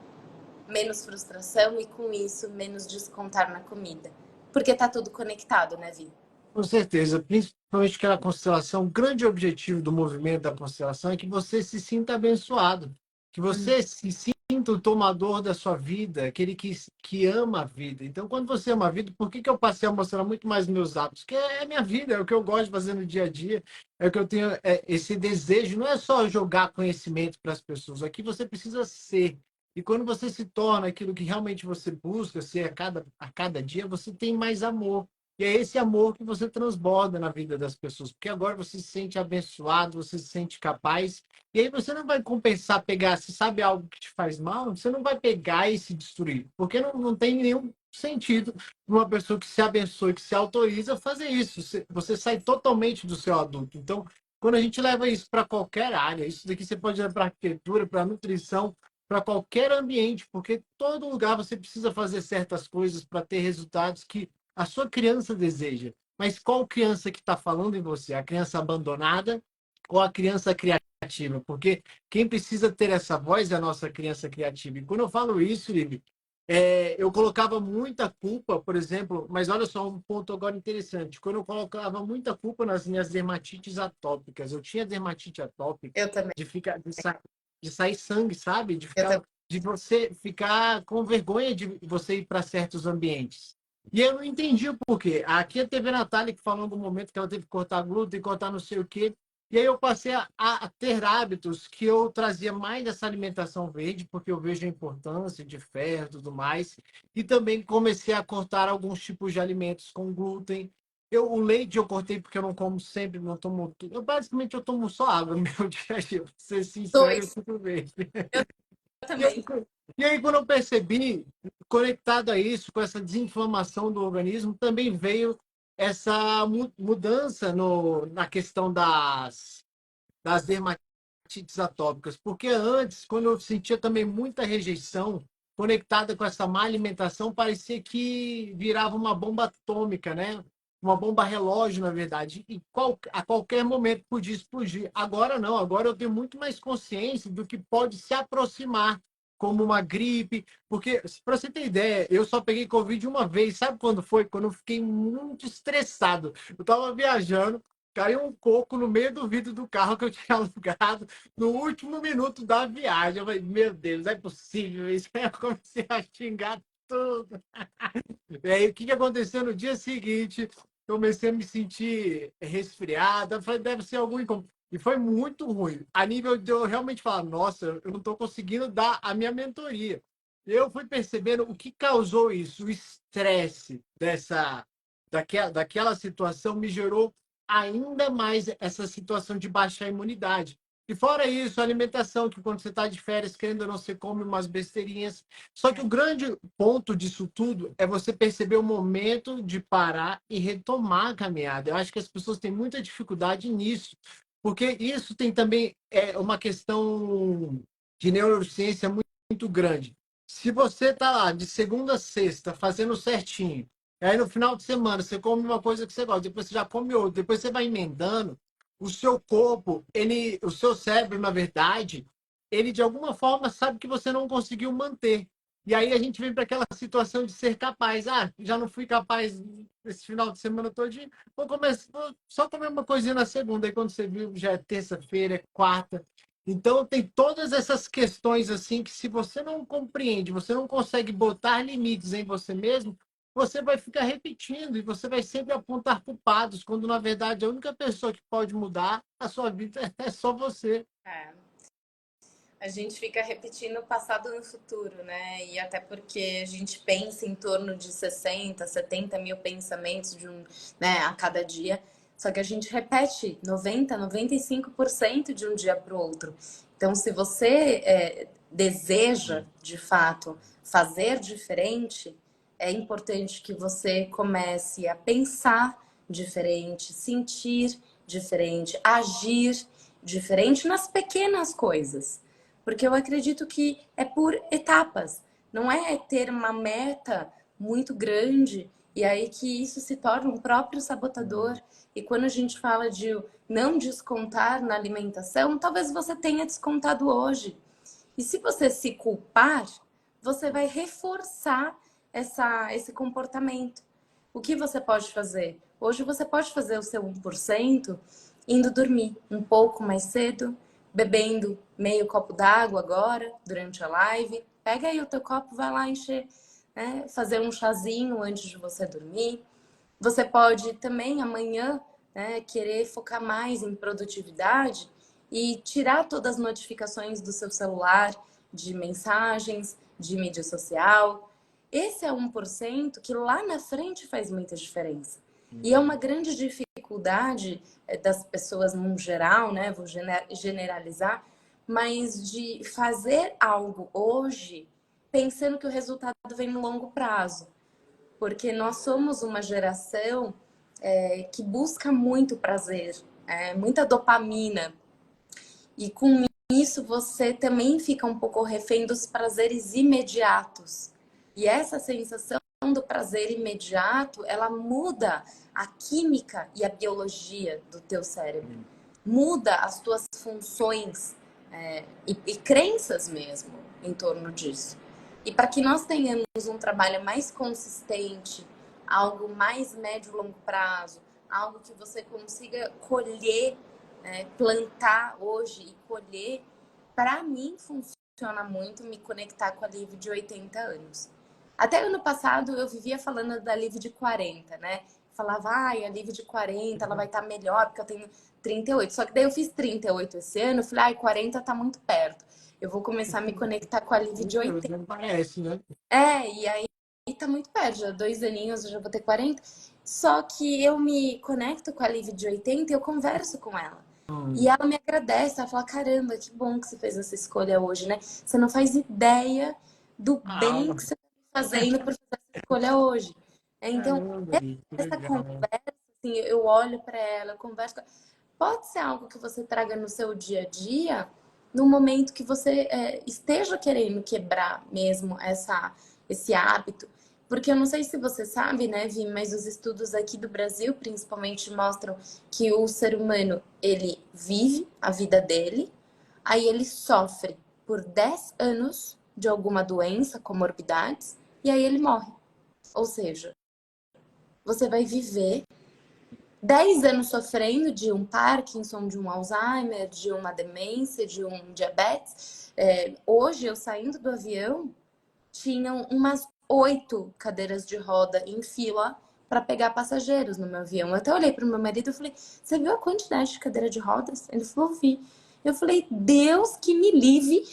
menos frustração e com isso menos descontar na comida. Porque tá tudo conectado, né, Vi? Com certeza, principalmente aquela constelação, o grande objetivo do movimento da constelação é que você se sinta abençoado, que você se sinta o tomador da sua vida, aquele que ama a vida. Então, quando você ama a vida, por que eu passei a mostrar muito mais meus hábitos? Que é a minha vida, é o que eu gosto de fazer no dia a dia, é o que eu tenho, esse desejo, não é só jogar conhecimento para as pessoas, aqui você precisa ser. E quando você se torna aquilo que realmente você busca ser a cada dia, você tem mais amor. E é esse amor que você transborda na vida das pessoas, porque agora você se sente abençoado, você se sente capaz, e aí você não vai compensar pegar, se sabe algo que te faz mal, você não vai pegar e se destruir, porque não tem nenhum sentido uma pessoa que se abençoe, que se autoriza a fazer isso. Você sai totalmente do seu adulto. Então, quando a gente leva isso para qualquer área, isso daqui você pode levar para arquitetura, para nutrição, para qualquer ambiente, porque todo lugar você precisa fazer certas coisas para ter resultados que a sua criança deseja. Mas qual criança que está falando em você? A criança abandonada ou a criança criativa? Porque quem precisa ter essa voz é a nossa criança criativa. E quando eu falo isso, Liv, eu colocava muita culpa, por exemplo, mas olha só um ponto agora interessante. Quando eu colocava muita culpa nas minhas dermatites atópicas, eu tinha dermatite atópica Eu também. de ficar de sair sangue, sabe? Eu também. De você ficar com vergonha de você ir para certos ambientes. E eu não entendi o porquê. Aqui a TV Natália que falou no momento que ela teve que cortar glúten, cortar não sei o quê. E aí eu passei a ter hábitos que eu trazia mais dessa alimentação verde, porque eu vejo a importância de ferro e tudo mais. E também comecei a cortar alguns tipos de alimentos com glúten. O leite eu cortei porque eu não como sempre, não tomo tudo. Basicamente, eu tomo só água no meu dia a dia. Pra ser sincero, eu Dois. fico verde. Eu E aí, também. e aí, quando eu percebi, conectado a isso, com essa desinflamação do organismo, também veio essa mudança na questão das dermatites atópicas. Porque antes, quando eu sentia também muita rejeição, conectada com essa má alimentação, parecia que virava uma bomba atômica, né? Uma bomba relógio, na verdade, e a qualquer momento podia explodir. Agora não, agora eu tenho muito mais consciência do que pode se aproximar, como uma gripe, porque, para você ter ideia, eu só peguei Covid uma vez, sabe quando foi? Quando eu fiquei muito estressado. Eu estava viajando, caiu um coco no meio do vidro do carro que eu tinha alugado no último minuto da viagem. Eu falei, meu Deus, é possível isso? Aí eu comecei a xingar tudo. E aí, o que aconteceu no dia seguinte? Comecei a me sentir resfriada. Eu falei, deve ser algum incômodo. E foi muito ruim. A nível de eu realmente falar, nossa, eu não estou conseguindo dar a minha mentoria. Eu fui percebendo o que causou isso, o estresse daquela situação me gerou ainda mais essa situação de baixar a imunidade. E fora isso, a alimentação, que quando você está de férias, querendo ou não, você come umas besteirinhas. Só que o grande ponto disso tudo é você perceber o momento de parar e retomar a caminhada. Eu acho que as pessoas têm muita dificuldade nisso, porque isso tem também uma questão de neurociência muito grande. Se você está lá de segunda a sexta fazendo certinho, e aí no final de semana você come uma coisa que você gosta, depois você já come outra, depois você vai emendando, o seu corpo, o seu cérebro, na verdade, ele de alguma forma sabe que você não conseguiu manter. E aí a gente vem para aquela situação de ser capaz. Ah, já não fui capaz esse final de semana todinho, vou só comer uma coisinha na segunda. Aí quando você viu, já é terça-feira, é quarta. Então tem todas essas questões assim que se você não compreende, você não consegue botar limites em você mesmo, você vai ficar repetindo e você vai sempre apontar culpados, quando na verdade a única pessoa que pode mudar a sua vida é só você. É. A gente fica repetindo o passado no futuro, né? E até porque a gente pensa em torno de 60, 70 mil pensamentos né, a cada dia. Só que a gente repete 90, 95% de um dia para o outro. Então, se você deseja, de fato, fazer diferente, é importante que você comece a pensar diferente, sentir diferente, agir diferente nas pequenas coisas. Porque eu acredito que é por etapas. Não é ter uma meta muito grande e aí que isso se torna um próprio sabotador. E quando a gente fala de não descontar na alimentação, talvez você tenha descontado hoje. E se você se culpar, você vai reforçar esse comportamento. O que você pode fazer? Hoje você pode fazer o seu 1% indo dormir um pouco mais cedo, bebendo meio copo d'água agora, durante a live. Pega aí o teu copo, vai lá encher, né? Fazer um chazinho antes de você dormir. Você pode também amanhã, né, querer focar mais em produtividade e tirar todas as notificações do seu celular de mensagens, de mídia social. Esse é 1% que lá na frente faz muita diferença. E é uma grande dificuldade das pessoas no geral, né? Vou generalizar, mas de fazer algo hoje pensando que o resultado vem no longo prazo. Porque nós somos uma geração que busca muito prazer, muita dopamina. E com isso você também fica um pouco refém dos prazeres imediatos. E essa sensação do prazer imediato, ela muda a química e a biologia do teu cérebro. Muda as tuas funções e crenças mesmo em torno disso. E para que nós tenhamos um trabalho mais consistente, algo mais médio e longo prazo, algo que você consiga colher, plantar hoje e colher, para mim funciona muito me conectar com a Liv de 80 anos. Até ano passado eu vivia falando da Liv de 40, né? Falava, ai, a Liv de 40, ela vai estar melhor porque eu tenho 38. Só que daí eu fiz 38 esse ano, eu falei, ai, 40 tá muito perto. Eu vou começar a me conectar com a Liv de 80. Não parece, né? E aí tá muito perto, já 2 aninhos eu já vou ter 40. Só que eu me conecto com a Liv de 80 e eu converso com ela. E ela me agradece, ela fala, caramba, que bom que você fez essa escolha hoje, né? Você não faz ideia do bem que você está fazendo por fazer essa escolha hoje. Então, Caramba, Liv, que essa legal. conversa, assim, eu olho para ela, eu converso com ela. Pode ser algo que você traga no seu dia a dia, no momento que você esteja querendo quebrar mesmo esse hábito. Porque eu não sei se você sabe, né, Vi, mas os estudos aqui do Brasil, principalmente, mostram que o ser humano, ele vive a vida dele, aí ele sofre por 10 anos de alguma doença, comorbidades, e aí ele morre. Ou seja, você vai viver 10 anos sofrendo de um Parkinson, de um Alzheimer, de uma demência, de um diabetes. Hoje, eu saindo do avião, tinham umas 8 cadeiras de roda em fila para pegar passageiros no meu avião. Eu até olhei para o meu marido e falei, você viu a quantidade de cadeira de rodas? Ele falou, vi. Eu falei, Deus que me livre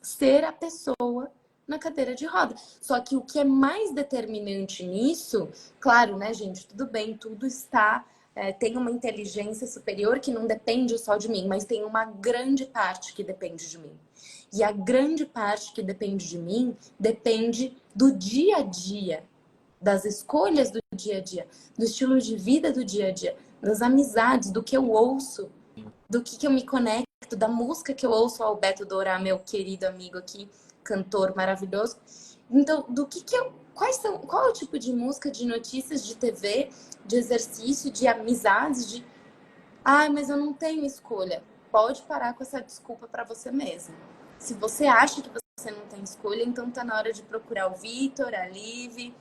ser a pessoa na cadeira de roda. Só que o que é mais determinante nisso, claro, né, gente, tudo bem, tudo está tem uma inteligência superior que não depende só de mim, mas tem uma grande parte que depende de mim. E a grande parte que depende de mim depende do dia a dia, das escolhas do dia a dia, do estilo de vida do dia a dia, das amizades, do que eu ouço, do que eu me conecto, da música que eu ouço ao Beto Dourá, meu querido amigo aqui, cantor maravilhoso. Então, qual é o tipo de música, de notícias, de TV, de exercício, de amizades, mas eu não tenho escolha. Pode parar com essa desculpa para você mesmo. Se você acha que você não tem escolha, então tá na hora de procurar o Vitor, a Liv,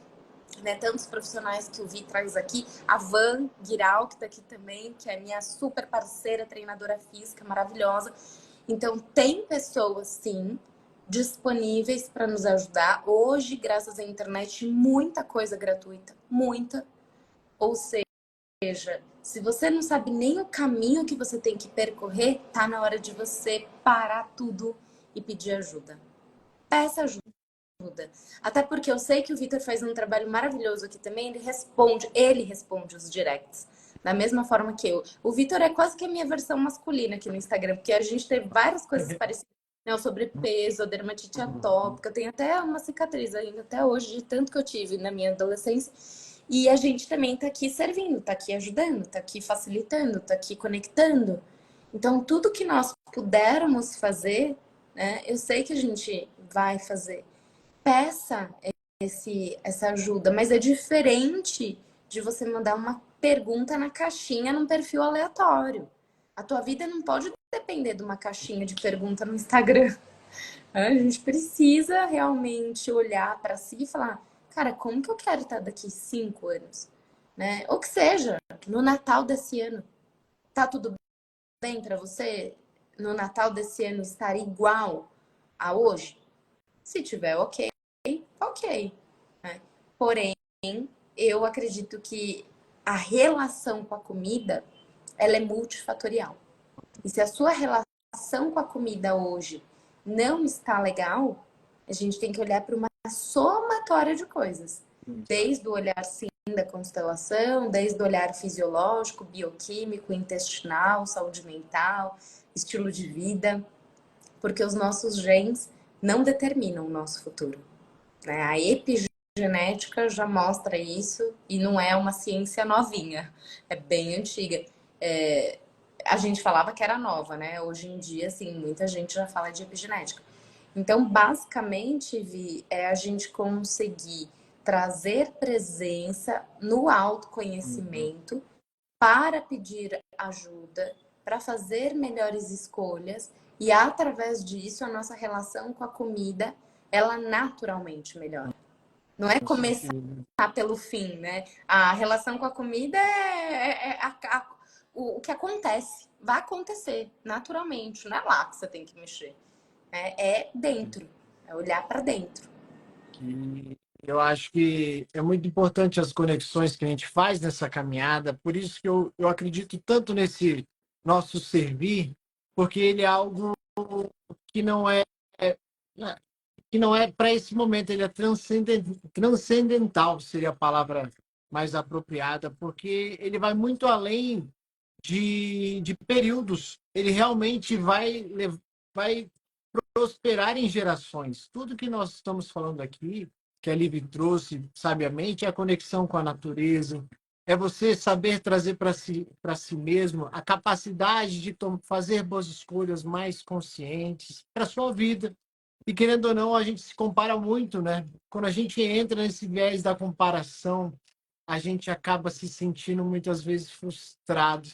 né, tantos profissionais que o Vi traz aqui, a Van Guiral, que tá aqui também, que é minha super parceira, treinadora física maravilhosa. Então, tem pessoas, sim, disponíveis para nos ajudar. Hoje, graças à internet, muita coisa gratuita, muita. Ou seja, se você não sabe nem o caminho que você tem que percorrer, tá na hora de você parar tudo e pedir ajuda. Peça ajuda. Até porque eu sei que o Vitor faz um trabalho maravilhoso aqui também, ele responde os directs. Da mesma forma que eu. O Vitor é quase que a minha versão masculina aqui no Instagram, porque a gente teve várias coisas parecidas, né? O sobrepeso, a dermatite atópica, eu tenho até uma cicatriz ainda até hoje, de tanto que eu tive na minha adolescência. E a gente também tá aqui servindo, tá aqui ajudando, tá aqui facilitando, tá aqui conectando. Então, tudo que nós pudermos fazer, né, eu sei que a gente vai fazer. Peça essa ajuda, mas é diferente de você mandar uma pergunta na caixinha num perfil aleatório. A tua vida não pode depender de uma caixinha de pergunta no Instagram. A gente precisa realmente olhar para si e falar, cara, como que eu quero estar daqui 5 anos? Né? Ou que seja, no Natal desse ano. Tá tudo bem para você no Natal desse ano estar igual a hoje? Se tiver ok, ok. Né? Porém, eu acredito que a relação com a comida, ela é multifatorial. E se a sua relação com a comida hoje não está legal, a gente tem que olhar para uma somatória de coisas. Desde o olhar, sim, da constelação, desde o olhar fisiológico, bioquímico, intestinal, saúde mental, estilo de vida, porque os nossos genes não determinam o nosso futuro. Né? A epigenética já mostra isso e não é uma ciência novinha, é bem antiga. A gente falava que era nova, né? Hoje em dia, assim, muita gente já fala de epigenética. Então, basicamente, Vi, é a gente conseguir trazer presença no autoconhecimento para pedir ajuda, para fazer melhores escolhas e através disso a nossa relação com a comida ela naturalmente melhora. Não é começar pelo fim, né? A relação com a comida o que acontece, vai acontecer naturalmente, não é lá que você tem que mexer, né? É dentro, é olhar para dentro. E eu acho que é muito importante as conexões que a gente faz nessa caminhada, por isso que eu acredito tanto nesse nosso servir, porque ele é algo que não é que não é para esse momento, ele é transcendental, seria a palavra mais apropriada, porque ele vai muito além de períodos, ele realmente vai prosperar em gerações. Tudo que nós estamos falando aqui, que a Liv trouxe sabiamente, é a conexão com a natureza, é você saber trazer para si mesmo a capacidade de fazer boas escolhas mais conscientes para a sua vida. E querendo ou não, a gente se compara muito, né? Quando a gente entra nesse viés da comparação, a gente acaba se sentindo muitas vezes frustrado.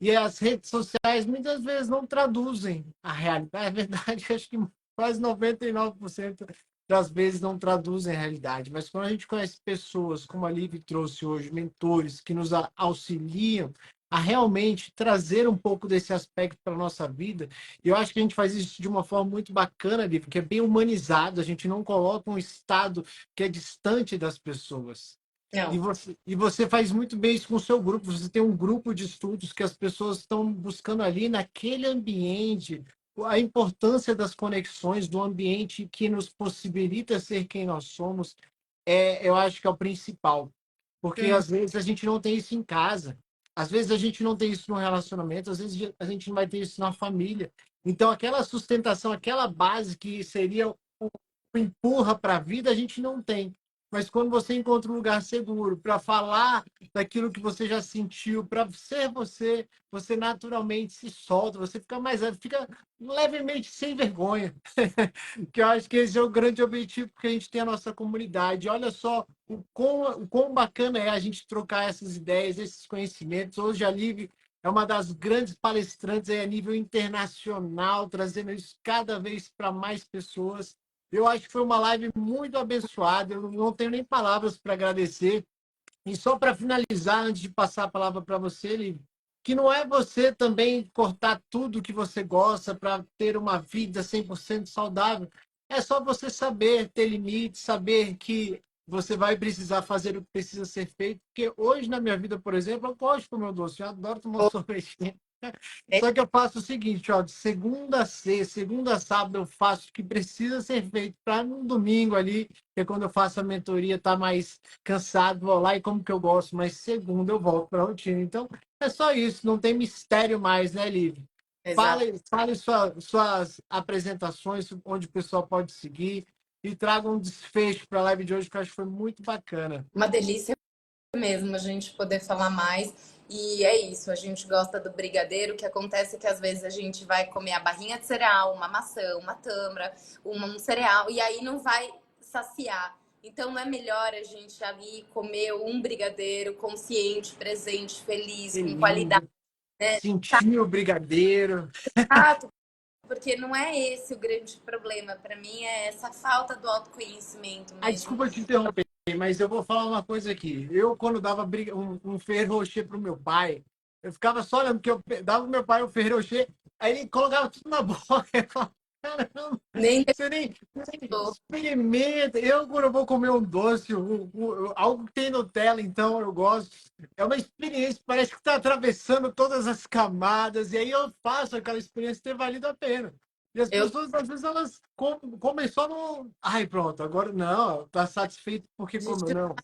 E as redes sociais muitas vezes não traduzem a realidade. É verdade, acho que quase 99% das vezes não traduzem a realidade. Mas quando a gente conhece pessoas, como a Liv trouxe hoje, mentores que nos auxiliam a realmente trazer um pouco desse aspecto para a nossa vida, e eu acho que a gente faz isso de uma forma muito bacana, Liv, porque é bem humanizado, a gente não coloca um estado que é distante das pessoas. Não. E você faz muito bem isso com o seu grupo. Você tem um grupo de estudos que as pessoas estão buscando ali naquele ambiente, a importância das conexões, do ambiente que nos possibilita ser quem nós somos, eu acho que é o principal. Porque às vezes a gente não tem isso em casa, às vezes a gente não tem isso no relacionamento, às vezes a gente não vai ter isso na família. Então, aquela sustentação, aquela base que seria o empurra para a vida, a gente não tem. Mas quando você encontra um lugar seguro para falar daquilo que você já sentiu, para ser você, você naturalmente se solta, você fica mais leve, fica levemente sem vergonha. Que eu acho que esse é o grande objetivo que a gente tem a nossa comunidade. Olha só o quão bacana é a gente trocar essas ideias, esses conhecimentos. Hoje a Liv é uma das grandes palestrantes a nível internacional, trazendo isso cada vez para mais pessoas. Eu acho que foi uma live muito abençoada. Eu não tenho nem palavras para agradecer. E só para finalizar, antes de passar a palavra para você, Lívia, que não é você também cortar tudo que você gosta para ter uma vida 100% saudável. É só você saber ter limites, saber que você vai precisar fazer o que precisa ser feito. Porque hoje, na minha vida, por exemplo, eu gosto de comer doce. Eu adoro tomar sorvete. Só que eu faço o seguinte, ó, de segunda a sexta, segunda a sábado eu faço o que precisa ser feito para no domingo ali, que é quando eu faço a mentoria, tá mais cansado, vou lá e como que eu gosto, mas segunda eu volto para a rotina. Então, é só isso, não tem mistério mais, né, Lívia? Exato. Fale suas apresentações, onde o pessoal pode seguir e traga um desfecho para a live de hoje, que eu acho que foi muito bacana. Uma delícia mesmo a gente poder falar mais. E é isso, a gente gosta do brigadeiro. O que acontece é que às vezes a gente vai comer a barrinha de cereal, uma maçã, uma tâmara, um cereal, e aí não vai saciar. Então é melhor a gente ali comer um brigadeiro consciente, presente, feliz, Que com qualidade, lindo. Sentir o brigadeiro. chato, porque não é esse o grande problema. Para mim é essa falta do autoconhecimento Ai, mesmo. desculpa te interromper, mas eu vou falar uma coisa aqui. Eu, quando dava um Ferrero Rocher pro meu pai, eu ficava só olhando, porque eu dava pro meu pai o Ferrero Rocher, aí ele colocava tudo na boca. Eu falava, caramba, Nem você nem deixou. experimenta. Eu, quando eu vou comer um doce, algo que tem Nutella, então eu gosto. É uma experiência, parece que está atravessando todas as camadas, e aí eu faço aquela experiência ter valido a pena. E as Eu pessoas, às vezes, elas comem só no. Ai, pronto, agora não, tá satisfeito porque comeu. Não.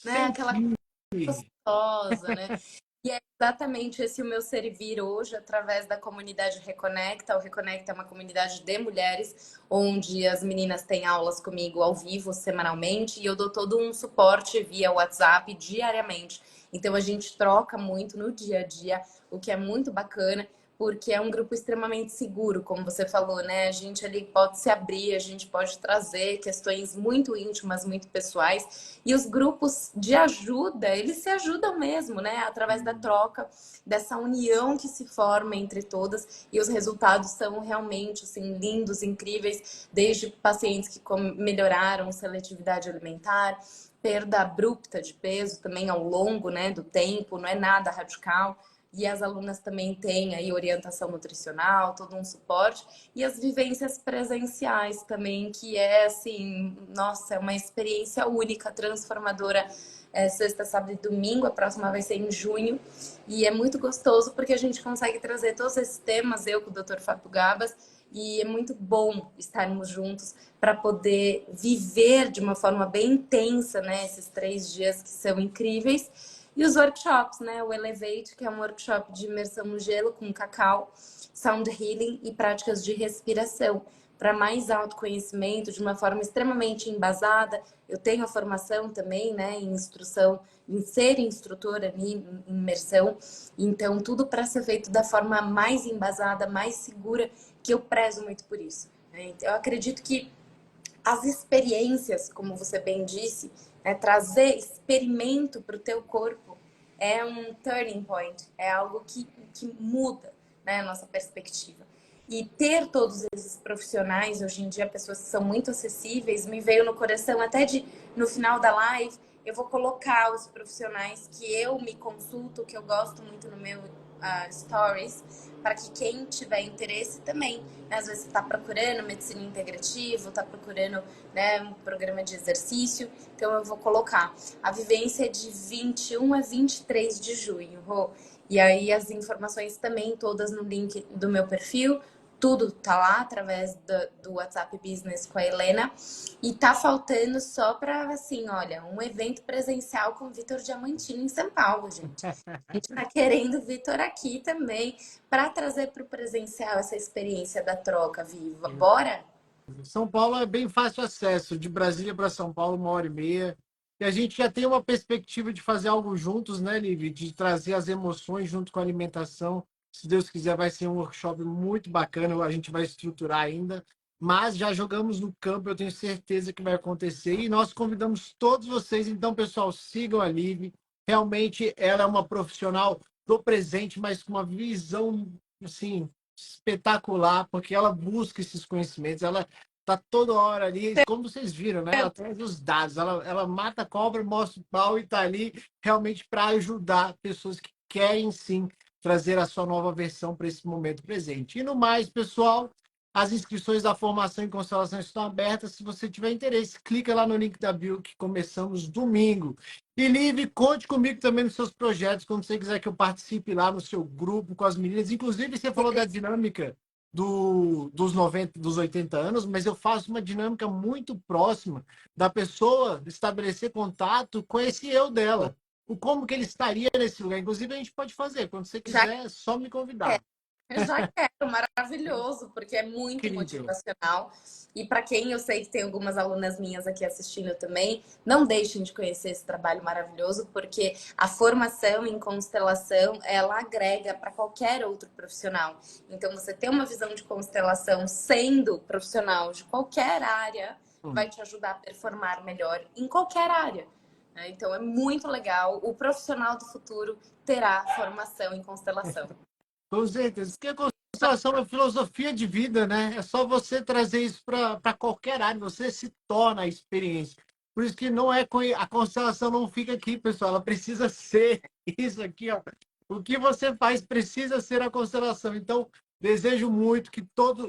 né, aquela Sentir. gostosa, né? E é exatamente esse o meu servir hoje, através da comunidade Reconecta. O Reconecta é uma comunidade de mulheres, onde as meninas têm aulas comigo ao vivo, semanalmente, e eu dou todo um suporte via WhatsApp diariamente. Então a gente troca muito no dia a dia, o que é muito bacana, porque é um grupo extremamente seguro, como você falou, né? A gente ali pode se abrir, a gente pode trazer questões muito íntimas, muito pessoais. E os grupos de ajuda, eles se ajudam mesmo, né? Através da troca, dessa união que se forma entre todas. E os resultados são realmente, assim, lindos, incríveis. Desde pacientes que melhoraram seletividade alimentar, perda abrupta de peso também ao longo, né, do tempo, não é nada radical. E as alunas também têm aí orientação nutricional, todo um suporte. E as vivências presenciais também, que é assim, nossa, é uma experiência única, transformadora. É, sexta, sábado e domingo, a próxima vai ser em junho. E é muito gostoso porque a gente consegue trazer todos esses temas, eu com o Dr. Fábio Gabas, e é muito bom estarmos juntos para poder viver de uma forma bem intensa, né? Esses 3 dias que são incríveis. E os workshops, né? O Elevate, que é um workshop de imersão no gelo com cacau, sound healing e práticas de respiração. Para mais autoconhecimento, de uma forma extremamente embasada. Eu tenho a formação também, né, em instrução, em ser instrutora ali, em imersão. Então, tudo para ser feito da forma mais embasada, mais segura, que eu prezo muito por isso. Né? Então, eu acredito que as experiências, como você bem disse, né, trazer experimento para o teu corpo é um turning point, é algo que muda, né, a nossa perspectiva. E ter todos esses profissionais, hoje em dia, pessoas que são muito acessíveis, me veio no coração até de, no final da live, eu vou colocar os profissionais que eu me consulto, que eu gosto muito no meu stories, para que quem tiver interesse também, né, às vezes está procurando medicina integrativa, está procurando, né, um programa de exercício, então eu vou colocar. A vivência é de 21 a 23 de junho, Rô. E aí as informações também todas no link do meu perfil, tudo tá lá através do WhatsApp Business com a Helena. E tá faltando só para, assim, olha, um evento presencial com o Vitor Diamantino em São Paulo, gente. A gente tá querendo o Vitor aqui também para trazer para o presencial essa experiência da troca viva. Bora? São Paulo é bem fácil acesso, de Brasília para São Paulo, 1 hora e meia. E a gente já tem uma perspectiva de fazer algo juntos, né, Livi? De trazer as emoções junto com a alimentação. Se Deus quiser, vai ser um workshop muito bacana, a gente vai estruturar ainda. Mas já jogamos no campo, eu tenho certeza que vai acontecer. E nós convidamos todos vocês, então, pessoal, sigam a Livi. Realmente, ela é uma profissional do presente, mas com uma visão, assim, espetacular, porque ela busca esses conhecimentos, ela tá toda hora ali, como vocês viram, né? Ela traz os dados, ela mata a cobra, mostra o pau e tá ali realmente para ajudar pessoas que querem sim trazer a sua nova versão para esse momento presente. E no mais, pessoal, as inscrições da formação em constelação estão abertas. Se você tiver interesse, clica lá no link da bio que começamos domingo. E, Liv, conte comigo também nos seus projetos, quando você quiser que eu participe lá no seu grupo com as meninas. Inclusive, você falou da dinâmica dos 90, dos 80 anos, mas eu faço uma dinâmica muito próxima da pessoa estabelecer contato com esse eu dela. O como que ele estaria nesse lugar. Inclusive, a gente pode fazer. Quando você Já quiser, é só me é, convidar. eu já quero, maravilhoso, porque é muito Incrível. motivacional. E para quem eu sei que tem algumas alunas minhas aqui assistindo também, não deixem de conhecer esse trabalho maravilhoso, porque a formação em constelação, ela agrega para qualquer outro profissional. Então, você ter uma visão de constelação sendo profissional de qualquer área, vai te ajudar a performar melhor em qualquer área. Né? Então, é muito legal. O profissional do futuro terá formação em constelação. Com certeza. Porque a constelação é uma filosofia de vida, né? É só você trazer isso para qualquer área, você se torna a experiência. Por isso que não é a constelação não fica aqui, pessoal. Ela precisa ser isso aqui, ó. O que você faz precisa ser a constelação. Então, desejo muito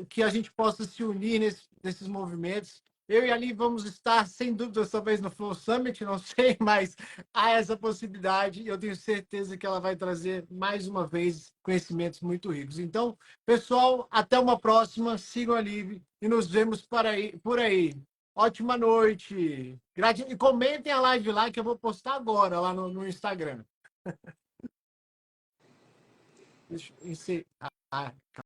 que a gente possa se unir nesses movimentos. Eu e ali vamos estar, sem dúvida, talvez no Flow Summit, não sei, mas há essa possibilidade e eu tenho certeza que ela vai trazer, mais uma vez, conhecimentos muito ricos. Então, pessoal, até uma próxima. Sigam a Live e nos vemos por aí. Ótima noite. E comentem a live lá que eu vou postar agora lá no Instagram. Deixa eu encerrar.